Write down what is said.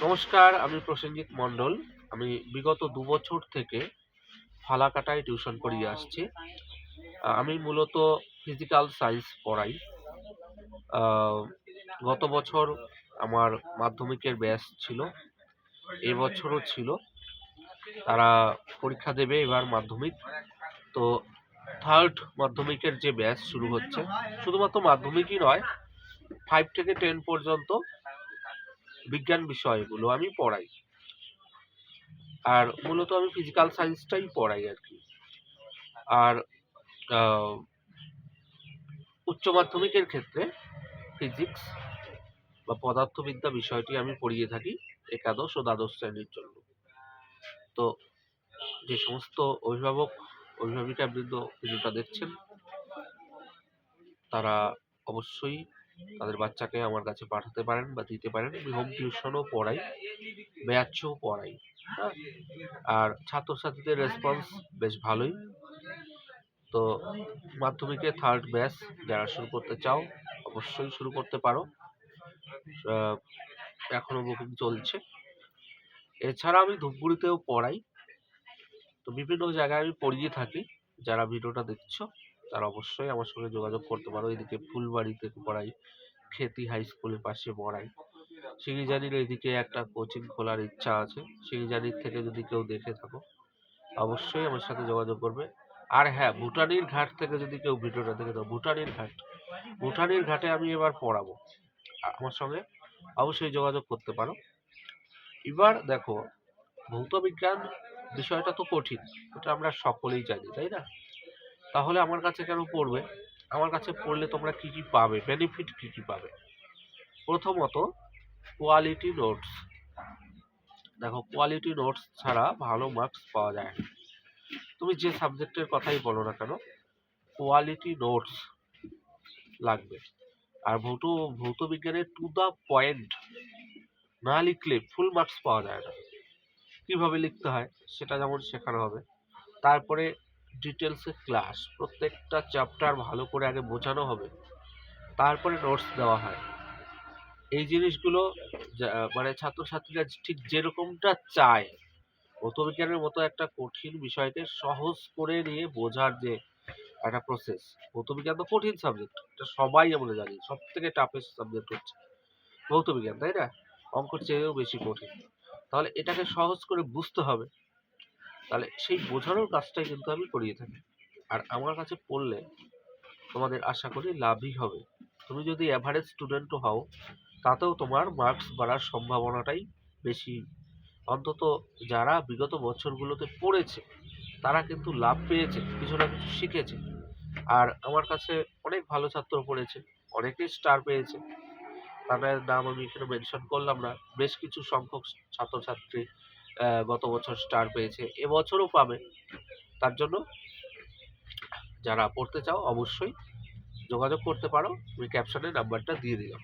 নমস্কার, আমি প্রসেনজিৎ মণ্ডল। আমি বিগত ২ বছর থেকে ফালাকাটায় টিউশন করিয়ে আসছি। আমি মূলত ফিজিক্যাল সায়েন্স পড়াই। আ গত বছর আমার মাধ্যমিকের ব্যাচ ছিল। এবছরও ছিল। তারা পরীক্ষা দেবে এবার মাধ্যমিক। তো 3rd মাধ্যমিকের যে ব্যাচ শুরু হচ্ছে, শুধুমাত্র মাধ্যমিকই নয়, 5 থেকে 10 পর্যন্ত বিজ্ঞান বিষয়গুলো আমি পড়াই। আর মূলত আমি ফিজিক্যাল সায়েন্সটাই পড়াই আরকি। আর আ উচ্চ মাধ্যমিকের ক্ষেত্রে ফিজিক্স বা পদার্থবিদ্যা বিষয়টি আমি পড়িয়ে থাকি একাদশ ও দ্বাদশ শ্রেণীর জন্য। তো যে সমস্ত অভিভাবিকাবৃন্দ ভিডিওটা দেখছেন, তারা অবশ্যই তাদের বাচ্চাকে আমার কাছে পাঠাতে পারেন বা দিতে পারেন। আমি হোম টিউশনও পড়াই, ব্যাচও পড়াই। হ্যাঁ? আর ছাত্রছাত্রীদের রেসপন্স বেশ ভালোই। তো মাধ্যমিকে 3rd ব্যাচ যারা শুরু করতে চাও অবশ্যই শুরু করতে পারো। এখনো বুকিং চলছে। এছাড়া আমি ধূপগুড়িতেও পড়াই। তো বিভিন্ন জায়গায় আমি পড়িয়ে থাকি। যারা ভিডিওটা দেখছো তারা অবশ্যই আমার সঙ্গে যোগাযোগ করতে পারো। এদিকে ফুলবাড়িতে পড়াই, খেতি হাই স্কুলের পাশে পড়াই। সিরিজানির এদিকে একটা কোচিং খোলার ইচ্ছা আছে। সিরিজানির থেকে যদি কেউ দেখে থাকো অবশ্যই আমার সাথে যোগাযোগ করবে। আর হ্যাঁ, ভুটানির ঘাট থেকে যদি কেউ ভিডিওটা দেখে থাকো, ভুটানির ঘাটে আমি এবার পড়াবো। আমার সঙ্গে অবশ্যই যোগাযোগ করতে পারো। এবার দেখো, ভৌত বিজ্ঞান বিষয়টা তো কঠিন, এটা আমরা সকলেই জানি, তাই না? তাহলে আমার কাছে কেন পড়বে? আমার কাছে পড়লে তোমরা কি কি পাবে, বেনিফিট কি কি পাবে? প্রথমত, কোয়ালিটি নোটস। দেখো, কোয়ালিটি নোটস ছাড়া ভালো মার্কস পাওয়া যায় না। তুমি যে সাবজেক্টের কথাই বলো না কেন, কোয়ালিটি নোটস লাগবে। আর ভৌত বিজ্ঞানের টু দা পয়েন্ট না লিখলে ফুল মার্কস পাওয়া যায় না। কিভাবে লিখতে হয় সেটা যেমন শেখানো হবে। তারপরে ডিটেলসে ক্লাস, প্রত্যেকটা চ্যাপ্টার ভালো করে আগে বোঝানো হবে, তারপরে নোটস দেওয়া হয়। এই জিনিসগুলো মানে ছাত্রছাত্রীরা ঠিক যেরকমটা চায়, ভৌতবিজ্ঞানের মতো একটা কঠিন বিষয়কে সহজ করে নিয়ে বোঝার যে একটা প্রসেস। ভৌতবিজ্ঞান তো কঠিন সাবজেক্ট, এটা সবাই আমরা জানি। সব থেকে টাফেস্ট সাবজেক্ট হচ্ছে ভৌতবিজ্ঞান, তাই না? অঙ্কের চেয়েও বেশি কঠিন। তাহলে এটাকে সহজ করে বুঝতে হবে। তাহলে সেই বোঝানোর কাজটাই কিন্তু আমি করিয়ে থাকি। আর আমার কাছে পড়লে তোমাদের আশা করি লাভই হবে। তুমি যদি অ্যাভারেজ স্টুডেন্টও হও, তাতেও তোমার মার্কস বাড়ার সম্ভাবনাটাই বেশি। অন্তত যারা বিগত বছরগুলোতে পড়েছে তারা কিন্তু লাভ পেয়েছে, কিছু না কিছু শিখেছে। আর আমার কাছে অনেক ভালো ছাত্র পড়েছে, অনেকেই স্টার পেয়েছে। তাদের নাম আমি এখানে মেনশন করলাম না। বেশ কিছু সংখ্যক ছাত্রছাত্রী গত বছর স্টার পেয়েছে, এবছরও পাবে। তার জন্য যারা পড়তে চাও অবশ্যই যোগাযোগ করতে পারো। আমি ক্যাপশনে নাম্বারটা দিয়ে দিলাম।